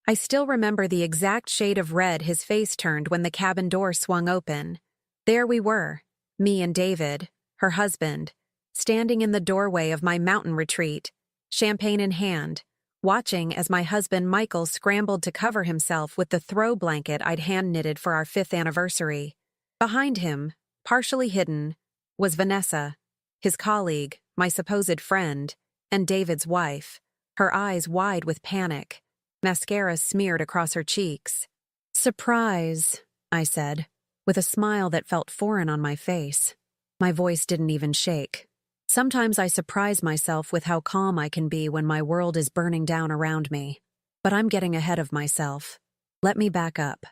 I still remember the exact shade of red his face turned when the cabin door swung open. There we were, me and David, her husband, standing in the doorway of my mountain retreat, champagne in hand, watching as my husband Michael scrambled to cover himself with the throw blanket I'd hand-knitted for our 5th anniversary. Behind him, partially hidden, was Vanessa, his colleague, my supposed friend, and David's wife, her eyes wide with panic, mascara smeared across her cheeks. "Surprise," I said, with a smile that felt foreign on my face. My voice didn't even shake. Sometimes I surprise myself with how calm I can be when my world is burning down around me. But I'm getting ahead of myself. Let me back up.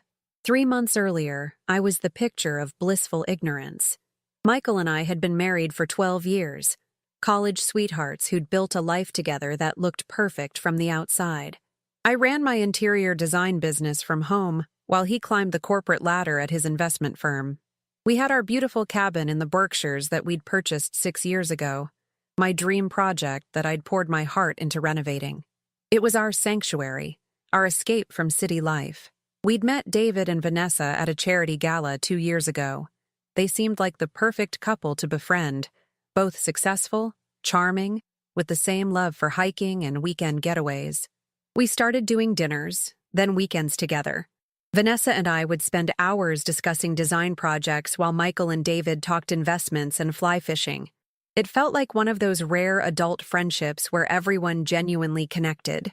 3 months earlier, I was the picture of blissful ignorance. Michael and I had been married for 12 years, college sweethearts who'd built a life together that looked perfect from the outside. I ran my interior design business from home while he climbed the corporate ladder at his investment firm. We had our beautiful cabin in the Berkshires that we'd purchased 6 years ago, my dream project that I'd poured my heart into renovating. It was our sanctuary, our escape from city life. We'd met David and Vanessa at a charity gala 2 years ago. They seemed like the perfect couple to befriend, both successful, charming, with the same love for hiking and weekend getaways. We started doing dinners, then weekends together. Vanessa and I would spend hours discussing design projects while Michael and David talked investments and fly fishing. It felt like one of those rare adult friendships where everyone genuinely connected.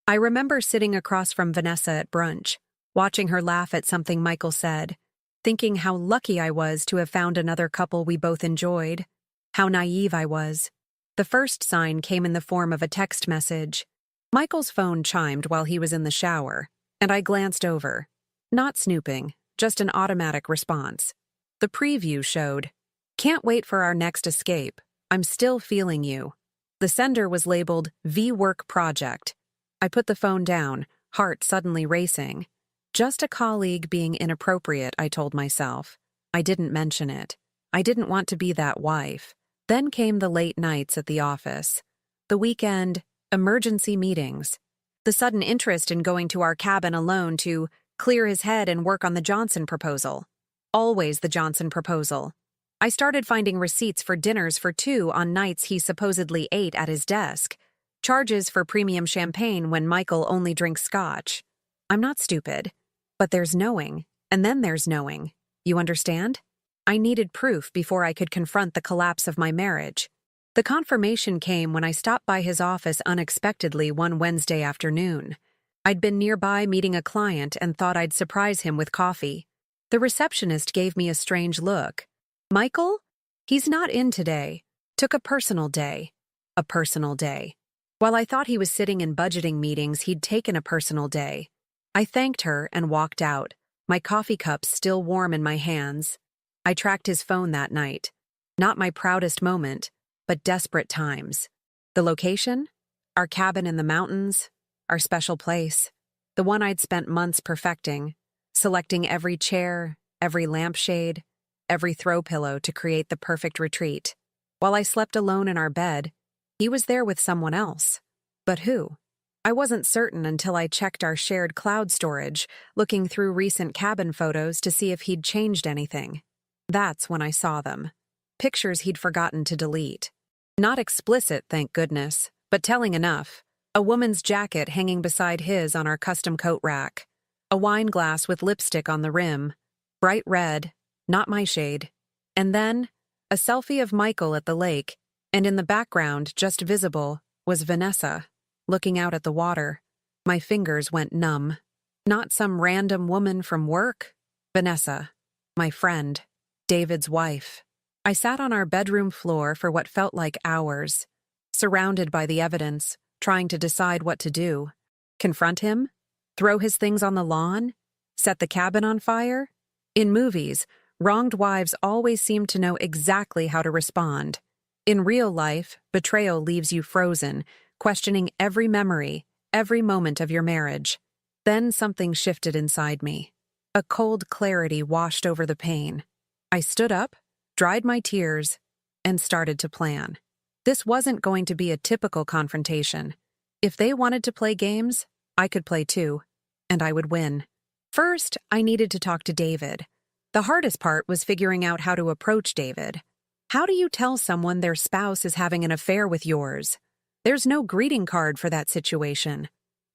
I remember sitting across from Vanessa at brunch, watching her laugh at something Michael said, thinking how lucky I was to have found another couple we both enjoyed, how naive I was. The first sign came in the form of a text message. Michael's phone chimed while he was in the shower, and I glanced over. Not snooping, just an automatic response. The preview showed, "Can't wait for our next escape. I'm still feeling you." The sender was labeled V-Work Project. I put the phone down, heart suddenly racing. Just a colleague being inappropriate, I told myself. I didn't mention it. I didn't want to be that wife. Then came the late nights at the office. The weekend, emergency meetings. The sudden interest in going to our cabin alone to clear his head and work on the Johnson proposal. Always the Johnson proposal. I started finding receipts for dinners for 2 on nights he supposedly ate at his desk. Charges for premium champagne when Michael only drinks scotch. I'm not stupid. But there's knowing, and then there's knowing. You understand? I needed proof before I could confront the collapse of my marriage. The confirmation came when I stopped by his office unexpectedly one Wednesday afternoon. I'd been nearby meeting a client and thought I'd surprise him with coffee. The receptionist gave me a strange look. "Michael? He's not in today. Took a personal day." A personal day. While I thought he was sitting in budgeting meetings, he'd taken a personal day. I thanked her and walked out, my coffee cup still warm in my hands. I tracked his phone that night. Not my proudest moment, but desperate times. The location? Our cabin in the mountains. Our special place. The one I'd spent months perfecting, selecting every chair, every lampshade, every throw pillow to create the perfect retreat. While I slept alone in our bed, he was there with someone else. But who? I wasn't certain until I checked our shared cloud storage, looking through recent cabin photos to see if he'd changed anything. That's when I saw them. Pictures he'd forgotten to delete. Not explicit, thank goodness, but telling enough. A woman's jacket hanging beside his on our custom coat rack. A wine glass with lipstick on the rim. Bright red, not my shade. And then, a selfie of Michael at the lake, and in the background, just visible, was Vanessa, looking out at the water. My fingers went numb. Not some random woman from work. Vanessa, my friend, David's wife. I sat on our bedroom floor for what felt like hours, surrounded by the evidence, trying to decide what to do. Confront him? Throw his things on the lawn? Set the cabin on fire? In movies, wronged wives always seem to know exactly how to respond. In real life, betrayal leaves you frozen, questioning every memory, every moment of your marriage. Then something shifted inside me. A cold clarity washed over the pain. I stood up, dried my tears, and started to plan. This wasn't going to be a typical confrontation. If they wanted to play games, I could play too. and I would win. First, I needed to talk to David. The hardest part was figuring out how to approach David. How do you tell someone their spouse is having an affair with yours? There's no greeting card for that situation.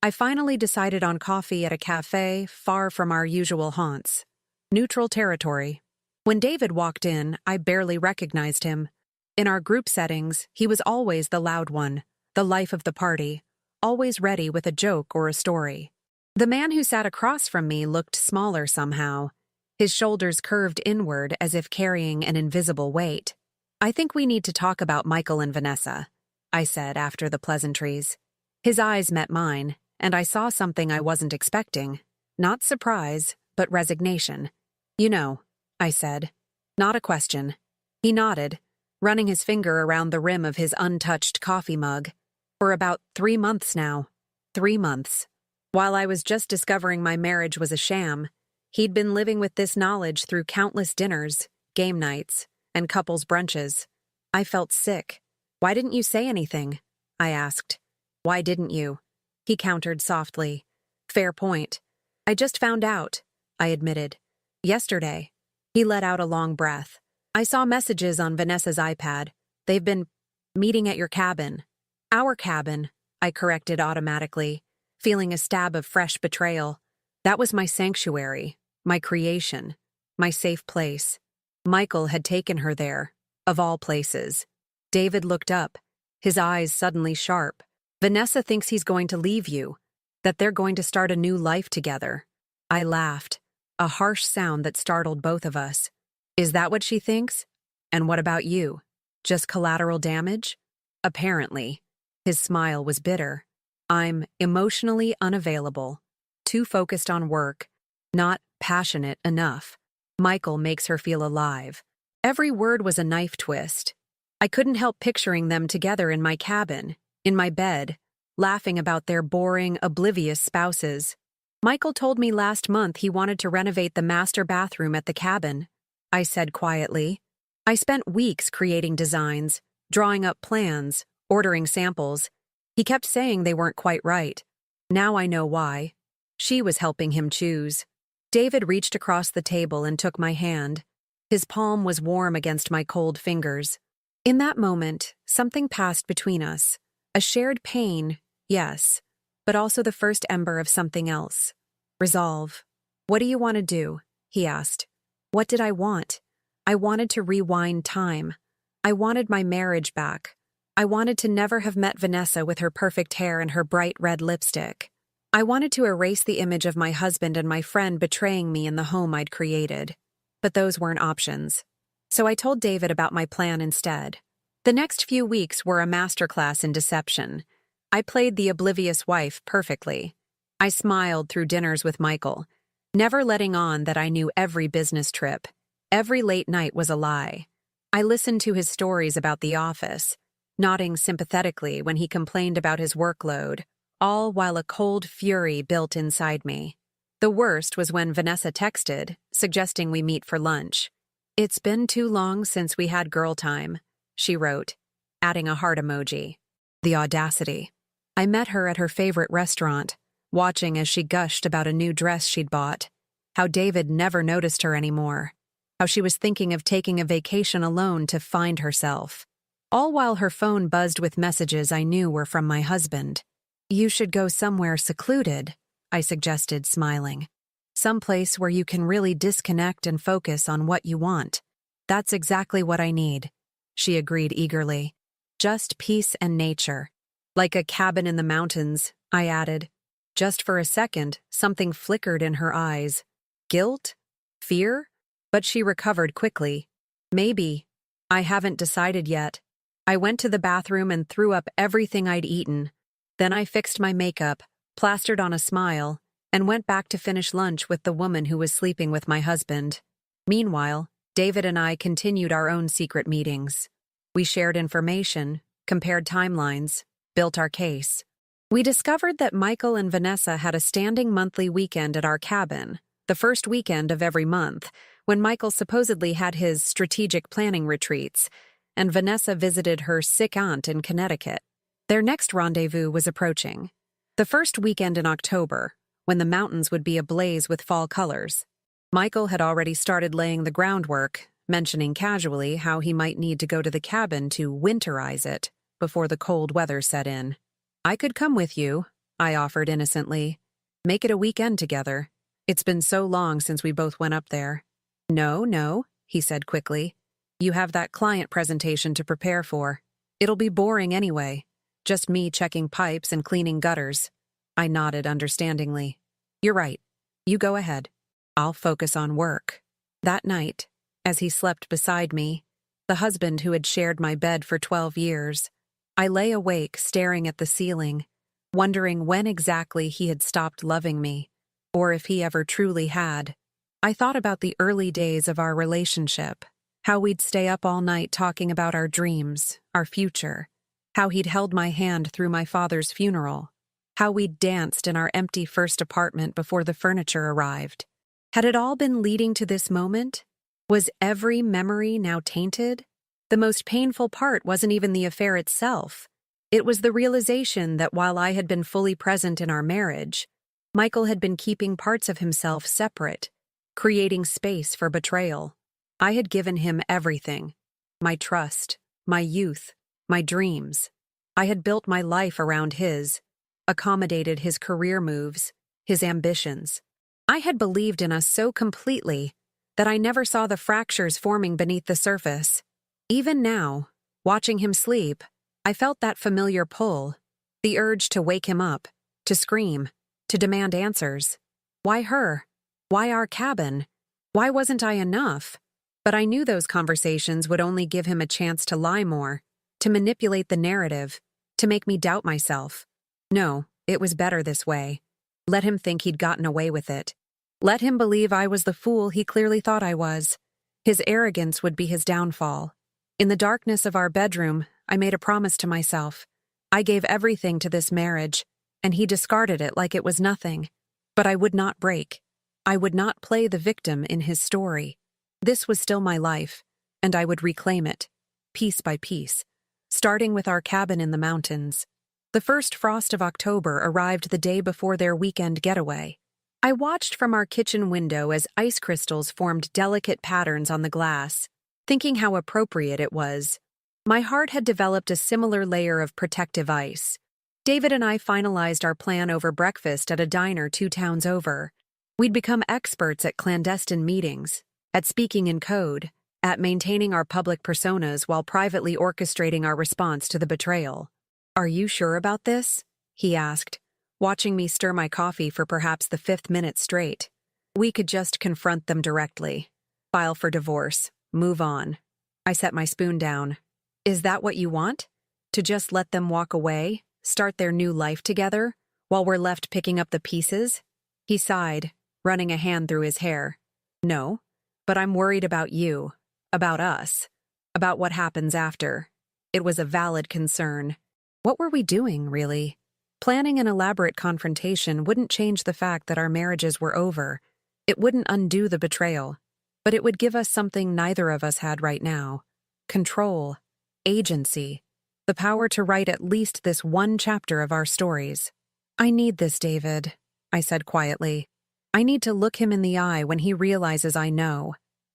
I finally decided on coffee at a cafe far from our usual haunts. Neutral territory. When David walked in, I barely recognized him. In our group settings, he was always the loud one, the life of the party, always ready with a joke or a story. The man who sat across from me looked smaller somehow. His shoulders curved inward as if carrying an invisible weight. "I think we need to talk about Michael and Vanessa," I said after the pleasantries. His eyes met mine, and I saw something I wasn't expecting. Not surprise, but resignation. "You know," I said. Not a question. He nodded, running his finger around the rim of his untouched coffee mug. "For about 3 months now." 3 months. While I was just discovering my marriage was a sham, he'd been living with this knowledge through countless dinners, game nights, and couples brunches. I felt sick. "Why didn't you say anything?" I asked. "Why didn't you?" He countered softly. "Fair point. I just found out," I admitted. "Yesterday." He let out a long breath. "I saw messages on Vanessa's iPad. They've been meeting at your cabin." "Our cabin," I corrected automatically, feeling a stab of fresh betrayal. That was my sanctuary, my creation, my safe place. Michael had taken her there, of all places. David looked up, his eyes suddenly sharp. "Vanessa thinks he's going to leave you, that they're going to start a new life together." I laughed, a harsh sound that startled both of us. "Is that what she thinks? And what about you? Just collateral damage?" "Apparently." His smile was bitter. "I'm emotionally unavailable, too focused on work, not passionate enough. Michael makes her feel alive." Every word was a knife twist. I couldn't help picturing them together in my cabin, in my bed, laughing about their boring, oblivious spouses. "Michael told me last month he wanted to renovate the master bathroom at the cabin," I said quietly. "I spent weeks creating designs, drawing up plans, ordering samples. He kept saying they weren't quite right. Now I know why. She was helping him choose." David reached across the table and took my hand. His palm was warm against my cold fingers. In that moment, something passed between us. A shared pain, yes, but also the first ember of something else. Resolve. "What do you want to do?" he asked. What did I want? I wanted to rewind time. I wanted my marriage back. I wanted to never have met Vanessa with her perfect hair and her bright red lipstick. I wanted to erase the image of my husband and my friend betraying me in the home I'd created. But those weren't options. So I told David about my plan instead. The next few weeks were a masterclass in deception. I played the oblivious wife perfectly. I smiled through dinners with Michael, never letting on that I knew every business trip. Every late night was a lie. I listened to his stories about the office, nodding sympathetically when he complained about his workload, all while a cold fury built inside me. The worst was when Vanessa texted, suggesting we meet for lunch. "It's been too long since we had girl time," she wrote, adding a heart emoji. The audacity. I met her at her favorite restaurant, watching as she gushed about a new dress she'd bought, how David never noticed her anymore, how she was thinking of taking a vacation alone to find herself. All while her phone buzzed with messages I knew were from my husband. "You should go somewhere secluded," I suggested, smiling. "Someplace where you can really disconnect and focus on what you want." "That's exactly what I need," she agreed eagerly. "Just peace and nature." "Like a cabin in the mountains," I added. Just for a second, something flickered in her eyes. Guilt? Fear? But she recovered quickly. "Maybe. I haven't decided yet." I went to the bathroom and threw up everything I'd eaten. Then I fixed my makeup, plastered on a smile, and went back to finish lunch with the woman who was sleeping with my husband. Meanwhile, David and I continued our own secret meetings. We shared information, compared timelines, built our case. We discovered that Michael and Vanessa had a standing monthly weekend at our cabin, the first weekend of every month, when Michael supposedly had his strategic planning retreats, and Vanessa visited her sick aunt in Connecticut. Their next rendezvous was approaching. The first weekend in October, when the mountains would be ablaze with fall colors. Michael had already started laying the groundwork, mentioning casually how he might need to go to the cabin to winterize it before the cold weather set in. "I could come with you," I offered innocently. "Make it a weekend together. It's been so long since we both went up there." No, he said quickly. "You have that client presentation to prepare for. It'll be boring anyway. Just me checking pipes and cleaning gutters." I nodded understandingly. "You're right. You go ahead. I'll focus on work." That night, as he slept beside me, the husband who had shared my bed for 12 years, I lay awake staring at the ceiling, wondering when exactly he had stopped loving me, or if he ever truly had. I thought about the early days of our relationship, how we'd stay up all night talking about our dreams, our future, how he'd held my hand through my father's funeral, how we'd danced in our empty first apartment before the furniture arrived. Had it all been leading to this moment? Was every memory now tainted? The most painful part wasn't even the affair itself. It was the realization that while I had been fully present in our marriage, Michael had been keeping parts of himself separate, creating space for betrayal. I had given him everything: my trust, my youth, my dreams. I had built my life around his, accommodated his career moves, his ambitions. I had believed in us so completely that I never saw the fractures forming beneath the surface. Even now, watching him sleep, I felt that familiar pull, the urge to wake him up, to scream, to demand answers. Why her? Why our cabin? Why wasn't I enough? But I knew those conversations would only give him a chance to lie more, to manipulate the narrative, to make me doubt myself. No, it was better this way. Let him think he'd gotten away with it. Let him believe I was the fool he clearly thought I was. His arrogance would be his downfall. In the darkness of our bedroom, I made a promise to myself. I gave everything to this marriage, and he discarded it like it was nothing. But I would not break. I would not play the victim in his story. This was still my life, and I would reclaim it, piece by piece, starting with our cabin in the mountains. The first frost of October arrived the day before their weekend getaway. I watched from our kitchen window as ice crystals formed delicate patterns on the glass, thinking how appropriate it was. My heart had developed a similar layer of protective ice. David and I finalized our plan over breakfast at a diner 2 towns over. We'd become experts at clandestine meetings, at speaking in code, at maintaining our public personas while privately orchestrating our response to the betrayal. "Are you sure about this?" he asked, watching me stir my coffee for perhaps the 5th minute straight. "We could just confront them directly. File for divorce. Move on." I set my spoon down. "Is that what you want? To just let them walk away, start their new life together, while we're left picking up the pieces?" He sighed, running a hand through his hair. "No, but I'm worried about you, about us, about what happens after." It was a valid concern. What were we doing, really? Planning an elaborate confrontation wouldn't change the fact that our marriages were over. It wouldn't undo the betrayal. But it would give us something neither of us had right now: control, agency, the power to write at least this one chapter of our stories. "I need this, David," I said quietly. "I need to look him in the eye when he realizes I know.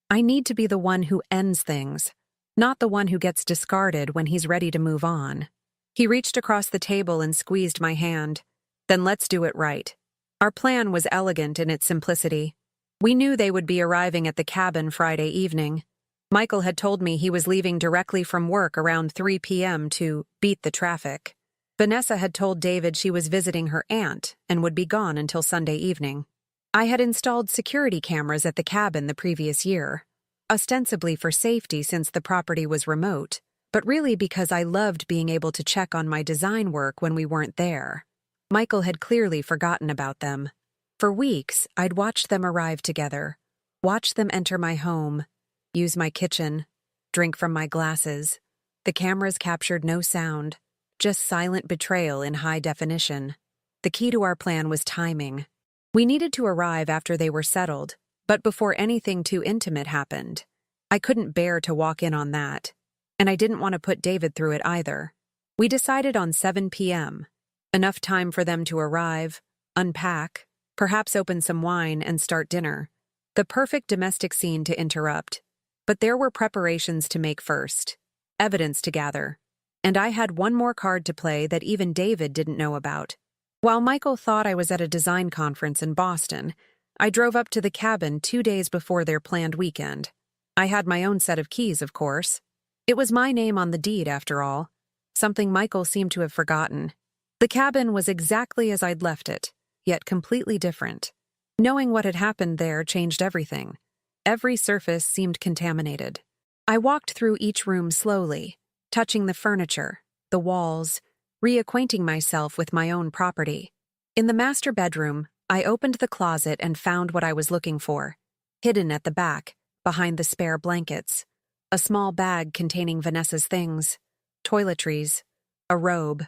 I need to be the one who ends things, not the one who gets discarded when he's ready to move on." He reached across the table and squeezed my hand. "Then let's do it right." Our plan was elegant in its simplicity. We knew they would be arriving at the cabin Friday evening. Michael had told me he was leaving directly from work around 3 p.m. to beat the traffic. Vanessa had told David she was visiting her aunt and would be gone until Sunday evening. I had installed security cameras at the cabin the previous year, ostensibly for safety since the property was remote, but really because I loved being able to check on my design work when we weren't there. Michael had clearly forgotten about them. For weeks, I'd watched them arrive together, watched them enter my home, use my kitchen, drink from my glasses. The cameras captured no sound, just silent betrayal in high definition. The key to our plan was timing. We needed to arrive after they were settled, but before anything too intimate happened. I couldn't bear to walk in on that, and I didn't want to put David through it either. We decided on 7 p.m., enough time for them to arrive, unpack, Perhaps open some wine and start dinner. The perfect domestic scene to interrupt. But there were preparations to make first. Evidence to gather. And I had one more card to play that even David didn't know about. While Michael thought I was at a design conference in Boston, I drove up to the cabin 2 days before their planned weekend. I had my own set of keys, of course. It was my name on the deed, after all. Something Michael seemed to have forgotten. The cabin was exactly as I'd left it, yet completely different. Knowing what had happened there changed everything. Every surface seemed contaminated. I walked through each room slowly, touching the furniture, the walls, reacquainting myself with my own property. In the master bedroom, I opened the closet and found what I was looking for. Hidden at the back, behind the spare blankets. A small bag containing Vanessa's things. Toiletries. A robe.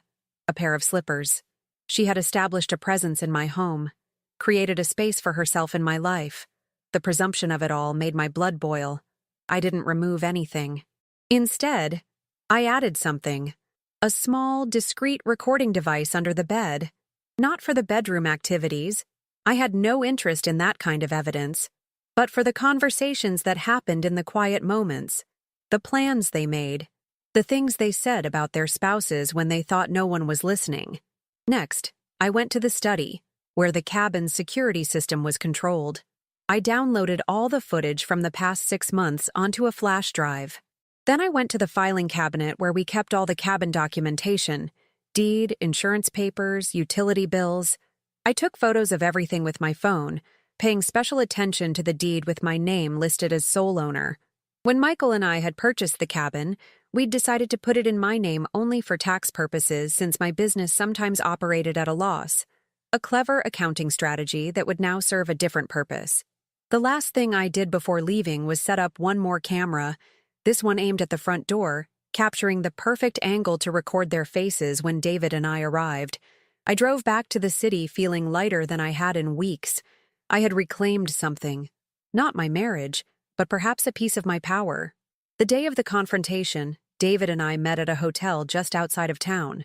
A pair of slippers. She had established a presence in my home. Created a space for herself in my life. The presumption of it all made my blood boil. I didn't remove anything. Instead, I added something. A small, discreet recording device under the bed. Not for the bedroom activities. I had no interest in that kind of evidence. But for the conversations that happened in the quiet moments. The plans they made. The things they said about their spouses when they thought no one was listening. Next, I went to the study, where the cabin's security system was controlled. I downloaded all the footage from the past 6 months onto a flash drive. Then I went to the filing cabinet where we kept all the cabin documentation, deed, insurance papers, utility bills. I took photos of everything with my phone, paying special attention to the deed with my name listed as sole owner. When Michael and I had purchased the cabin, we'd decided to put it in my name only for tax purposes since my business sometimes operated at a loss. A clever accounting strategy that would now serve a different purpose. The last thing I did before leaving was set up one more camera, this one aimed at the front door, capturing the perfect angle to record their faces when David and I arrived. I drove back to the city feeling lighter than I had in weeks. I had reclaimed something. Not my marriage, but perhaps a piece of my power. The day of the confrontation, David and I met at a hotel just outside of town.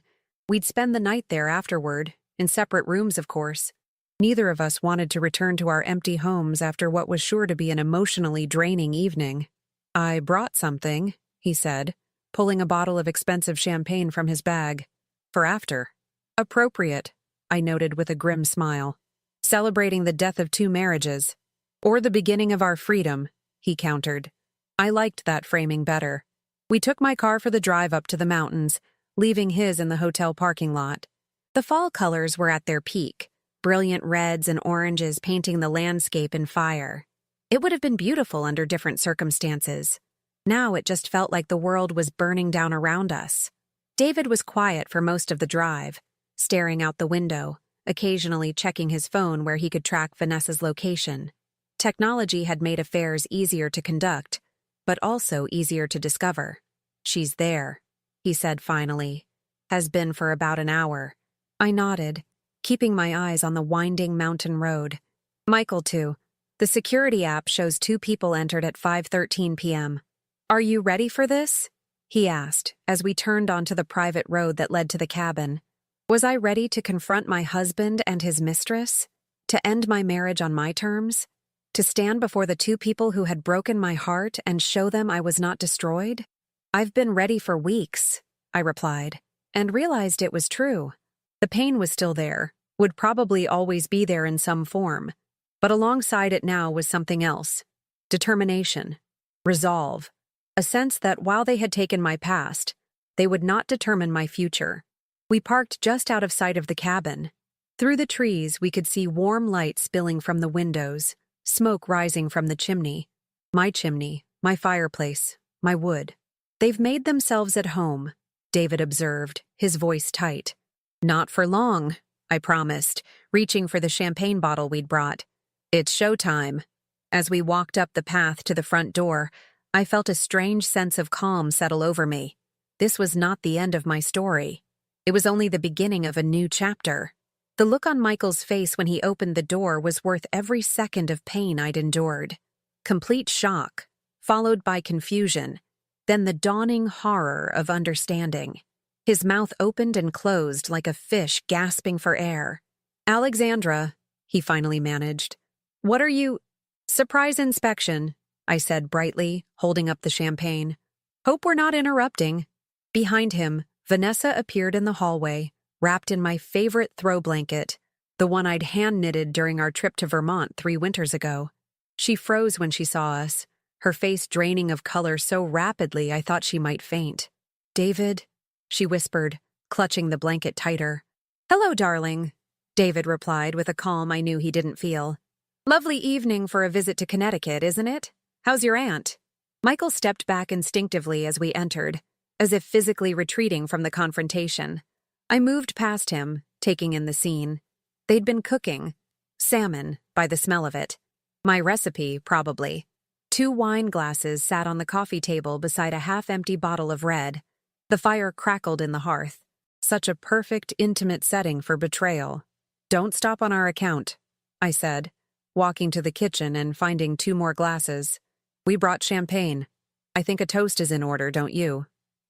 We'd spend the night there afterward, in separate rooms, of course. Neither of us wanted to return to our empty homes after what was sure to be an emotionally draining evening. "I brought something," he said, pulling a bottle of expensive champagne from his bag. "For after." "Appropriate," I noted with a grim smile. "Celebrating the death of 2 marriages. Or the beginning of our freedom," he countered. I liked that framing better. We took my car for the drive up to the mountains, leaving his in the hotel parking lot. The fall colors were at their peak, brilliant reds and oranges painting the landscape in fire. It would have been beautiful under different circumstances. Now it just felt like the world was burning down around us. David was quiet for most of the drive, staring out the window, occasionally checking his phone where he could track Vanessa's location. Technology had made affairs easier to conduct, but also easier to discover. "She's there," he said finally. "Has been for about an hour." I nodded, keeping my eyes on the winding mountain road. "Michael, too. The security app shows 2 people entered at 5:13 p.m. "Are you ready for this?" he asked as we turned onto the private road that led to the cabin. Was I ready to confront my husband and his mistress? To end my marriage on my terms? To stand before the 2 people who had broken my heart and show them I was not destroyed? "I've been ready for weeks," I replied, and realized it was true. The pain was still there, would probably always be there in some form, but alongside it now was something else. Determination. Resolve. A sense that while they had taken my past, they would not determine my future. We parked just out of sight of the cabin. Through the trees, we could see warm light spilling from the windows, smoke rising from the chimney, my fireplace, my wood. "They've made themselves at home," David observed, his voice tight. "Not for long," I promised, reaching for the champagne bottle we'd brought. "It's showtime." As we walked up the path to the front door, I felt a strange sense of calm settle over me. This was not the end of my story. It was only the beginning of a new chapter. The look on Michael's face when he opened the door was worth every second of pain I'd endured. Complete shock, followed by confusion, then the dawning horror of understanding. His mouth opened and closed like a fish gasping for air. "Alexandra," he finally managed. What are you— Surprise inspection, I said brightly, holding up the champagne. Hope we're not interrupting. Behind him, Vanessa appeared in the hallway, wrapped in my favorite throw blanket, the one I'd hand-knitted during our trip to Vermont 3 winters ago. She froze when she saw us, her face draining of color so rapidly I thought she might faint. David, she whispered, clutching the blanket tighter. Hello, darling, David replied with a calm I knew he didn't feel. Lovely evening for a visit to Connecticut, isn't it? How's your aunt? Michael stepped back instinctively as we entered, as if physically retreating from the confrontation. I moved past him, taking in the scene. They'd been cooking. Salmon, by the smell of it. My recipe, probably. 2 wine glasses sat on the coffee table beside a half-empty bottle of red. The fire crackled in the hearth. Such a perfect, intimate setting for betrayal. Don't stop on our account, I said, walking to the kitchen and finding 2 more glasses. We brought champagne. I think a toast is in order, don't you?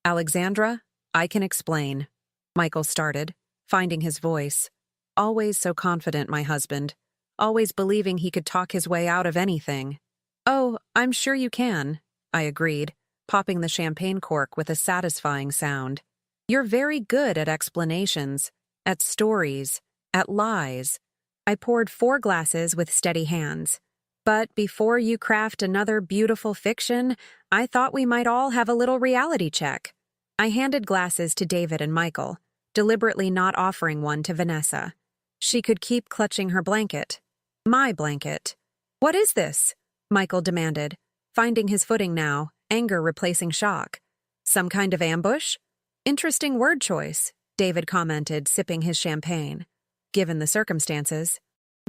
Alexandra, I can explain. Michael started, finding his voice. Always so confident, my husband. Always believing he could talk his way out of anything. Oh, I'm sure you can, I agreed, popping the champagne cork with a satisfying sound. You're very good at explanations, at stories, at lies. I poured 4 glasses with steady hands. But before you craft another beautiful fiction, I thought we might all have a little reality check. I handed glasses to David and Michael, deliberately not offering one to Vanessa. She could keep clutching her blanket. My blanket. What is this? Michael demanded, finding his footing now, anger replacing shock. Some kind of ambush? Interesting word choice, David commented, sipping his champagne. Given the circumstances.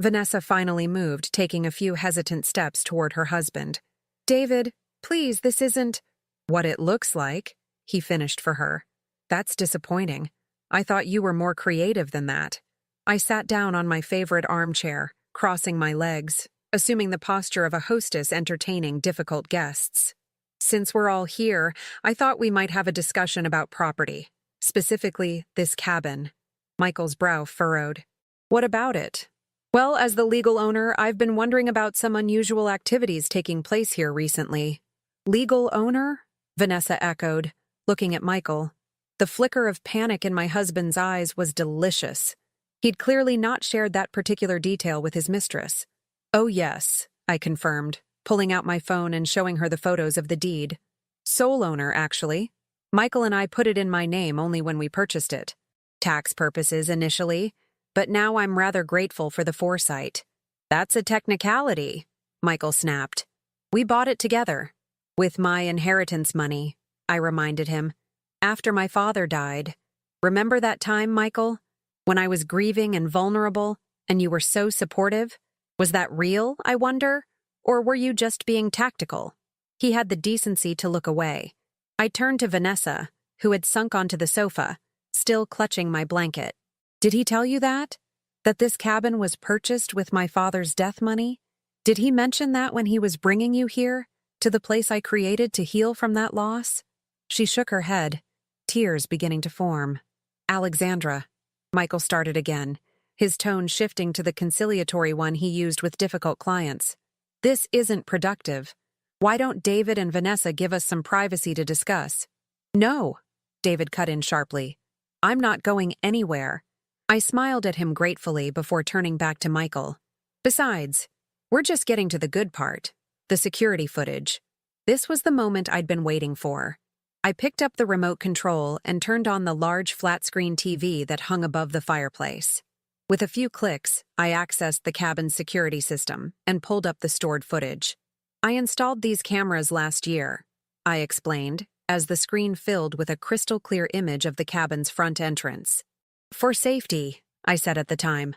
Vanessa finally moved, taking a few hesitant steps toward her husband. David, please, this isn't what it looks like, he finished for her. That's disappointing. I thought you were more creative than that. I sat down on my favorite armchair, crossing my legs, assuming the posture of a hostess entertaining difficult guests. Since we're all here, I thought we might have a discussion about property, specifically this cabin. Michael's brow furrowed. What about it? Well, as the legal owner, I've been wondering about some unusual activities taking place here recently. Legal owner? Vanessa echoed, looking at Michael. The flicker of panic in my husband's eyes was delicious. He'd clearly not shared that particular detail with his mistress. Oh yes, I confirmed, pulling out my phone and showing her the photos of the deed. Sole owner, actually. Michael and I put it in my name only when we purchased it. Tax purposes initially, but now I'm rather grateful for the foresight. That's a technicality, Michael snapped. We bought it together. With my inheritance money, I reminded him. After my father died. Remember that time, Michael? When I was grieving and vulnerable, and you were so supportive? Was that real, I wonder? Or were you just being tactical? He had the decency to look away. I turned to Vanessa, who had sunk onto the sofa, still clutching my blanket. Did he tell you that? That this cabin was purchased with my father's death money? Did he mention that when he was bringing you here, to the place I created to heal from that loss? She shook her head, tears beginning to form. Alexandra, Michael started again, his tone shifting to the conciliatory one he used with difficult clients. This isn't productive. Why don't David and Vanessa give us some privacy to discuss? No, David cut in sharply. I'm not going anywhere. I smiled at him gratefully before turning back to Michael. Besides, we're just getting to the good part, the security footage. This was the moment I'd been waiting for. I picked up the remote control and turned on the large flat-screen TV that hung above the fireplace. With a few clicks, I accessed the cabin's security system and pulled up the stored footage. I installed these cameras last year, I explained, as the screen filled with a crystal-clear image of the cabin's front entrance. For safety, I said at the time.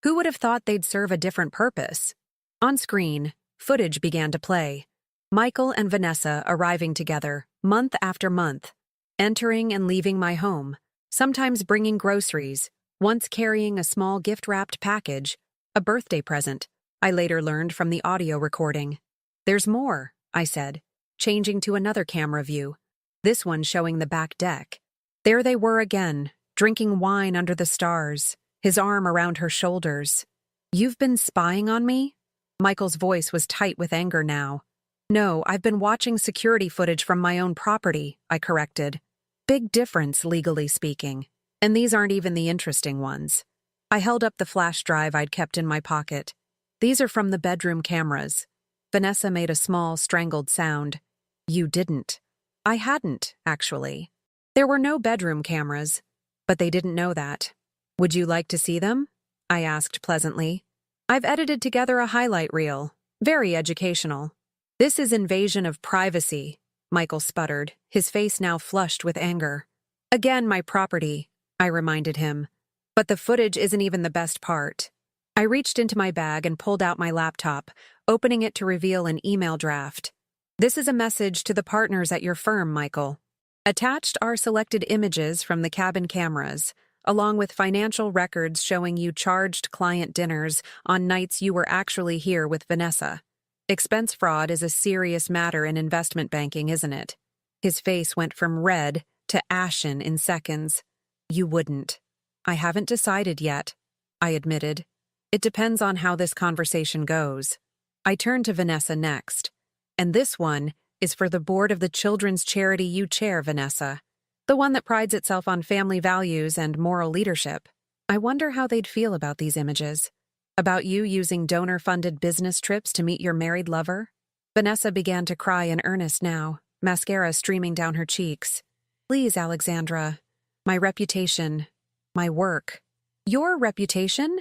Who would have thought they'd serve a different purpose? On screen, footage began to play. Michael and Vanessa arriving together, month after month, entering and leaving my home, sometimes bringing groceries, once carrying a small gift-wrapped package, a birthday present, I later learned from the audio recording. There's more, I said, changing to another camera view, this one showing the back deck. There they were again, drinking wine under the stars, his arm around her shoulders. You've been spying on me? Michael's voice was tight with anger now. No, I've been watching security footage from my own property, I corrected. Big difference, legally speaking. And these aren't even the interesting ones. I held up the flash drive I'd kept in my pocket. These are from the bedroom cameras. Vanessa made a small, strangled sound. You didn't. I hadn't, actually. There were no bedroom cameras, but they didn't know that. Would you like to see them? I asked pleasantly. I've edited together a highlight reel. Very educational. This is invasion of privacy, Michael sputtered, his face now flushed with anger. Again, my property, I reminded him. But the footage isn't even the best part. I reached into my bag and pulled out my laptop, opening it to reveal an email draft. This is a message to the partners at your firm, Michael. Attached are selected images from the cabin cameras, along with financial records showing you charged client dinners on nights you were actually here with Vanessa. Expense fraud is a serious matter in investment banking, isn't it? His face went from red to ashen in seconds. You wouldn't. I haven't decided yet, I admitted. It depends on how this conversation goes. I turned to Vanessa next. And this one is for the board of the children's charity you chair, Vanessa. The one that prides itself on family values and moral leadership. I wonder how they'd feel about these images. About you using donor-funded business trips to meet your married lover? Vanessa began to cry in earnest now, mascara streaming down her cheeks. Please, Alexandra. My reputation. My work. Your reputation?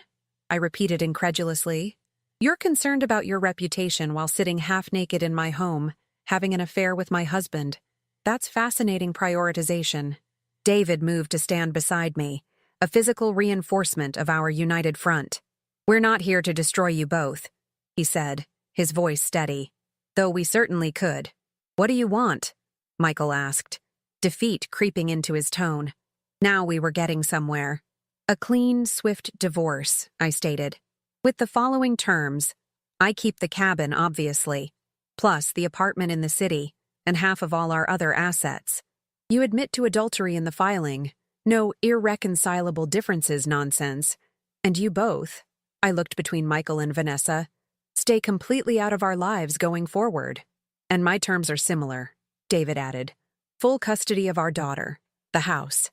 I repeated incredulously. You're concerned about your reputation while sitting half-naked in my home, having an affair with my husband. That's fascinating prioritization. David moved to stand beside me, a physical reinforcement of our united front. We're not here to destroy you both, he said, his voice steady. Though we certainly could. What do you want? Michael asked, defeat creeping into his tone. Now we were getting somewhere. A clean, swift divorce, I stated. With the following terms, I keep the cabin, obviously, plus the apartment in the city, and half of all our other assets. You admit to adultery in the filing, no irreconcilable differences nonsense, and you both, I looked between Michael and Vanessa, stay completely out of our lives going forward. And my terms are similar, David added. Full custody of our daughter, the house,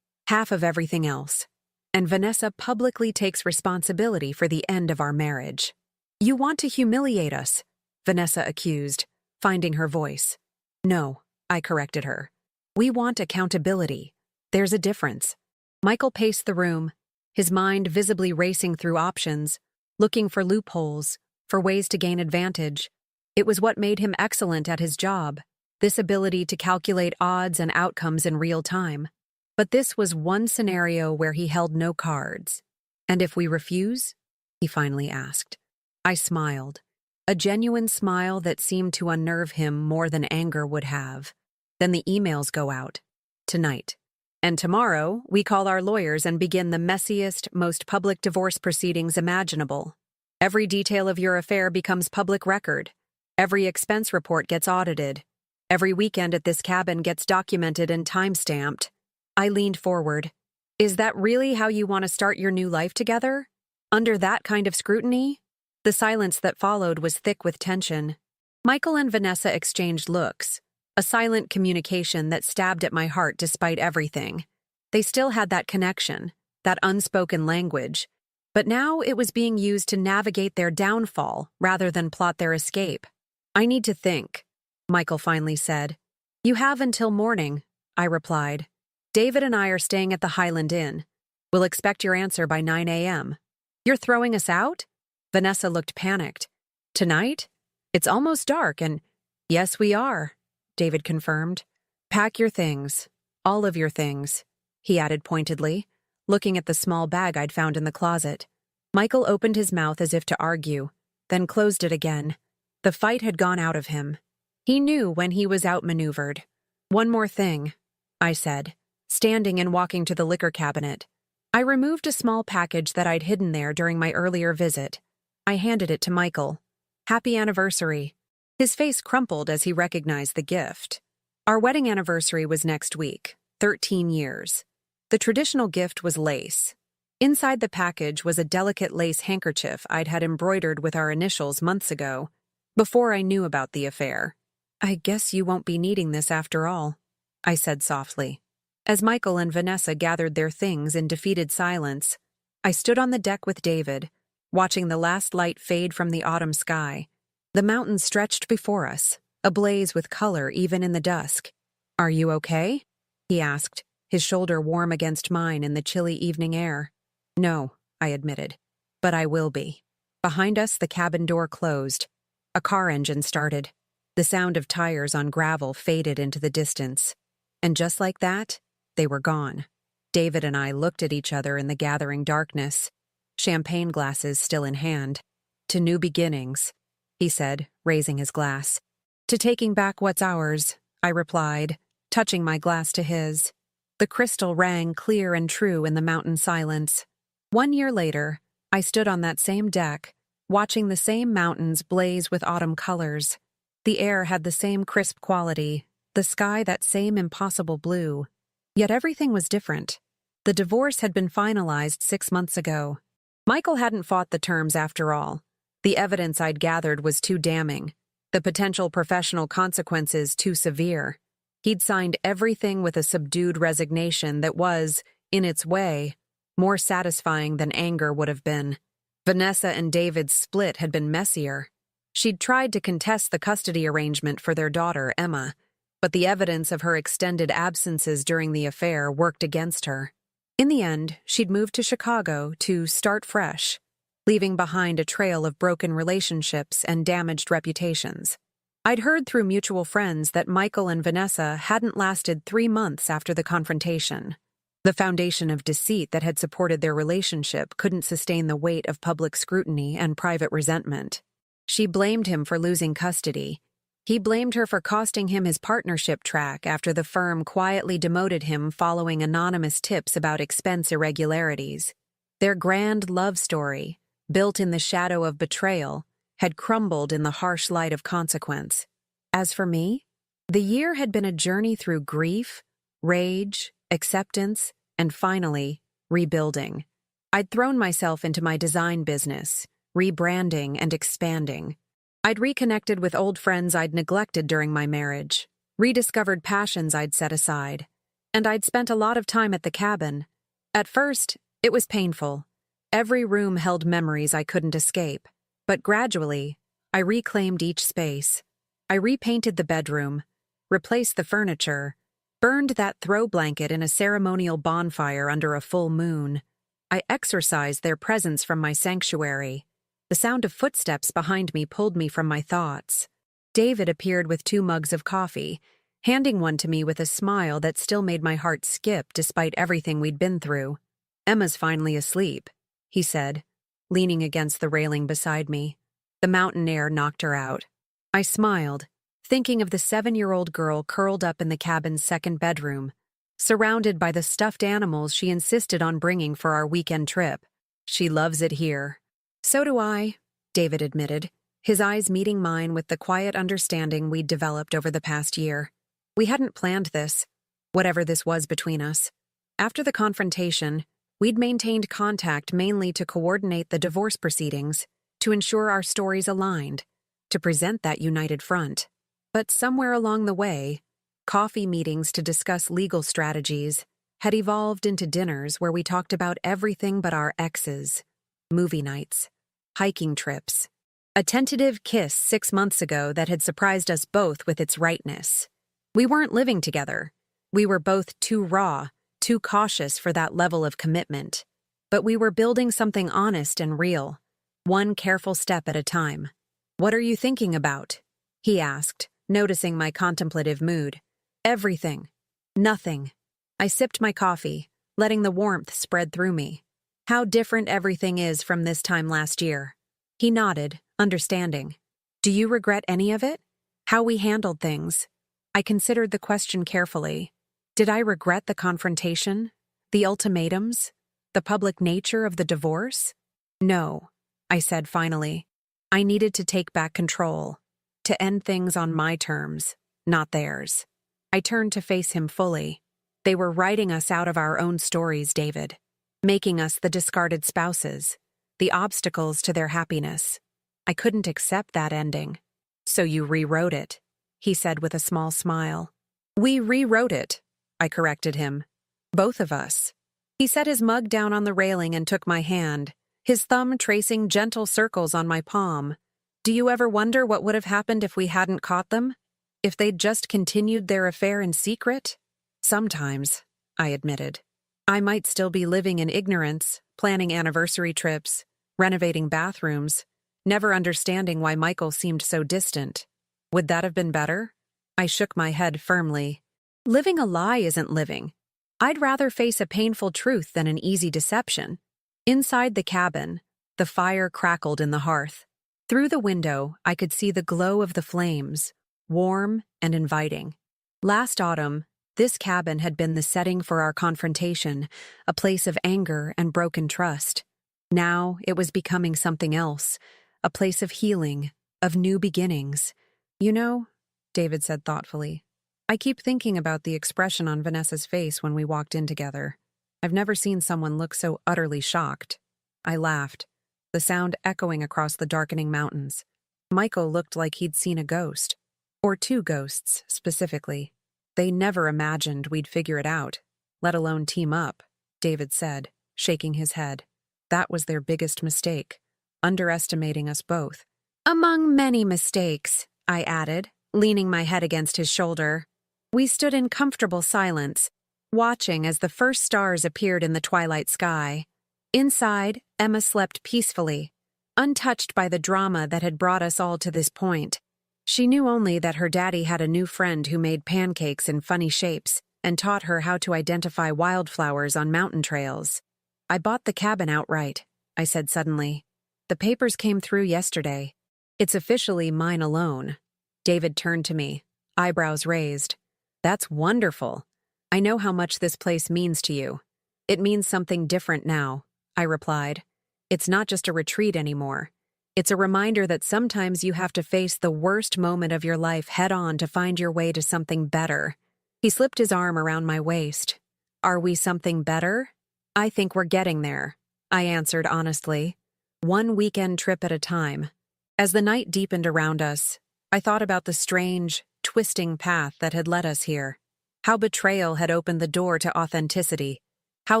half of everything else. And Vanessa publicly takes responsibility for the end of our marriage. You want to humiliate us, Vanessa accused, finding her voice. No, I corrected her. We want accountability. There's a difference. Michael paced the room, his mind visibly racing through options, looking for loopholes, for ways to gain advantage. It was what made him excellent at his job, this ability to calculate odds and outcomes in real time. But this was one scenario where he held no cards. And if we refuse? He finally asked. I smiled, a genuine smile that seemed to unnerve him more than anger would have. Then the emails go out. Tonight. And tomorrow, we call our lawyers and begin the messiest, most public divorce proceedings imaginable. Every detail of your affair becomes public record. Every expense report gets audited. Every weekend at this cabin gets documented and time-stamped. I leaned forward. Is that really how you want to start your new life together? Under that kind of scrutiny? The silence that followed was thick with tension. Michael and Vanessa exchanged looks, a silent communication that stabbed at my heart despite everything. They still had that connection, that unspoken language, but now it was being used to navigate their downfall rather than plot their escape. I need to think, Michael finally said. You have until morning, I replied. David and I are staying at the Highland Inn. We'll expect your answer by 9 a.m. You're throwing us out? Vanessa looked panicked. Tonight? It's almost dark and— Yes, we are, David confirmed. Pack your things. All of your things, he added pointedly, looking at the small bag I'd found in the closet. Michael opened his mouth as if to argue, then closed it again. The fight had gone out of him. He knew when he was outmaneuvered. One more thing, I said, standing and walking to the liquor cabinet. I removed a small package that I'd hidden there during my earlier visit. I handed it to Michael. Happy anniversary. His face crumpled as he recognized the gift. Our wedding anniversary was next week, 13 years. The traditional gift was lace. Inside the package was a delicate lace handkerchief I'd had embroidered with our initials months ago, before I knew about the affair. "I guess you won't be needing this after all," I said softly. As Michael and Vanessa gathered their things in defeated silence, I stood on the deck with David, watching the last light fade from the autumn sky. The mountains stretched before us, ablaze with color even in the dusk. "Are you okay?" he asked, his shoulder warm against mine in the chilly evening air. "No," I admitted, "but I will be." Behind us, the cabin door closed. A car engine started. The sound of tires on gravel faded into the distance. And just like that, they were gone. David and I looked at each other in the gathering darkness, champagne glasses still in hand. "To new beginnings," he said, raising his glass. "To taking back what's ours," I replied, touching my glass to his. The crystal rang clear and true in the mountain silence. 1 year later, I stood on that same deck, watching the same mountains blaze with autumn colors. The air had the same crisp quality, the sky that same impossible blue. Yet everything was different. The divorce had been finalized 6 months ago. Michael hadn't fought the terms after all. The evidence I'd gathered was too damning, the potential professional consequences too severe. He'd signed everything with a subdued resignation that was, in its way, more satisfying than anger would have been. Vanessa and David's split had been messier. She'd tried to contest the custody arrangement for their daughter, Emma, but the evidence of her extended absences during the affair worked against her. In the end, she'd moved to Chicago to start fresh, leaving behind a trail of broken relationships and damaged reputations. I'd heard through mutual friends that Michael and Vanessa hadn't lasted 3 months after the confrontation. The foundation of deceit that had supported their relationship couldn't sustain the weight of public scrutiny and private resentment. She blamed him for losing custody. He blamed her for costing him his partnership track after the firm quietly demoted him following anonymous tips about expense irregularities. Their grand love story, built in the shadow of betrayal, had crumbled in the harsh light of consequence. As for me, the year had been a journey through grief, rage, acceptance, and finally, rebuilding. I'd thrown myself into my design business, rebranding and expanding. I'd reconnected with old friends I'd neglected during my marriage, rediscovered passions I'd set aside, and I'd spent a lot of time at the cabin. At first, it was painful. Every room held memories I couldn't escape. But gradually, I reclaimed each space. I repainted the bedroom, replaced the furniture, burned that throw blanket in a ceremonial bonfire under a full moon. I exorcised their presence from my sanctuary. The sound of footsteps behind me pulled me from my thoughts. David appeared with 2 mugs of coffee, handing one to me with a smile that still made my heart skip despite everything we'd been through. "Emma's finally asleep," he said, leaning against the railing beside me. The mountain air knocked her out. I smiled, thinking of the 7-year-old girl curled up in the cabin's second bedroom, surrounded by the stuffed animals she insisted on bringing for our weekend trip. "She loves it here." "So do I," David admitted, his eyes meeting mine with the quiet understanding we'd developed over the past year. We hadn't planned this, whatever this was between us. After the confrontation, we'd maintained contact mainly to coordinate the divorce proceedings, to ensure our stories aligned, to present that united front. But somewhere along the way, coffee meetings to discuss legal strategies had evolved into dinners where we talked about everything but our exes, movie nights, hiking trips, a tentative kiss 6 months ago that had surprised us both with its rightness. We weren't living together. We were both too raw, too cautious for that level of commitment. But we were building something honest and real, one careful step at a time. "What are you thinking about?" he asked, noticing my contemplative mood. "Everything. Nothing." I sipped my coffee, letting the warmth spread through me. "How different everything is from this time last year." He nodded, understanding. "Do you regret any of it? How we handled things?" I considered the question carefully. Did I regret the confrontation, the ultimatums, the public nature of the divorce? "No," I said finally. I needed to take back control, to end things on my terms, not theirs. I turned to face him fully. "They were writing us out of our own stories, David. making us the discarded spouses, the obstacles to their happiness. I couldn't accept that ending. So you rewrote it, he said with a small smile. We rewrote it, I corrected him. Both of us. He set his mug down on the railing and took my hand, his thumb tracing gentle circles on my palm. Do you ever wonder what would have happened if we hadn't caught them? If they'd just continued their affair in secret? Sometimes, I admitted. I might still be living in ignorance, planning anniversary trips, renovating bathrooms, never understanding why Michael seemed so distant. Would that have been better? I shook my head firmly. Living a lie isn't living. I'd rather face a painful truth than an easy deception. Inside the cabin, the fire crackled in the hearth. Through the window, I could see the glow of the flames, warm and inviting. Last autumn, this cabin had been the setting for our confrontation, a place of anger and broken trust. Now it was becoming something else, a place of healing, of new beginnings. You know, David said thoughtfully, I keep thinking about the expression on Vanessa's face when we walked in together. I've never seen someone look so utterly shocked. I laughed, the sound echoing across the darkening mountains. Michael looked like he'd seen a ghost. Or two ghosts, specifically. They never imagined we'd figure it out, let alone team up, David said, shaking his head. That was their biggest mistake, underestimating us both. Among many mistakes, I added, leaning my head against his shoulder. We stood in comfortable silence, watching as the first stars appeared in the twilight sky. Inside, Emma slept peacefully, untouched by the drama that had brought us all to this point. She knew only that her daddy had a new friend who made pancakes in funny shapes and taught her how to identify wildflowers on mountain trails. I bought the cabin outright, I said suddenly. The papers came through yesterday. It's officially mine alone. David turned to me, eyebrows raised. That's wonderful. I know how much this place means to you. It means something different now, I replied. It's not just a retreat anymore. It's a reminder that sometimes you have to face the worst moment of your life head-on to find your way to something better. He slipped his arm around my waist. Are we something better? I think we're getting there, I answered honestly. One weekend trip at a time. As the night deepened around us, I thought about the strange, twisting path that had led us here. How betrayal had opened the door to authenticity. How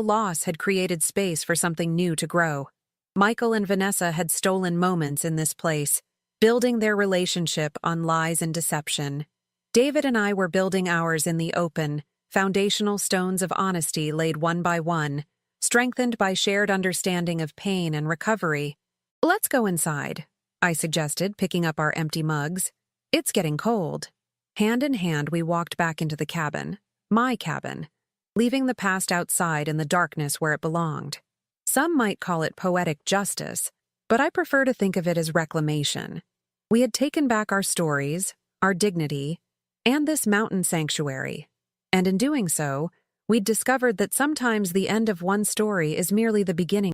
loss had created space for something new to grow. Michael and Vanessa had stolen moments in this place, building their relationship on lies and deception. David and I were building ours in the open, foundational stones of honesty laid one by one, strengthened by shared understanding of pain and recovery. Let's go inside, I suggested, picking up our empty mugs. It's getting cold. Hand in hand, we walked back into the cabin, my cabin, leaving the past outside in the darkness where it belonged. Some might call it poetic justice, but I prefer to think of it as reclamation. We had taken back our stories, our dignity, and this mountain sanctuary. And in doing so, we'd discovered that sometimes the end of one story is merely the beginning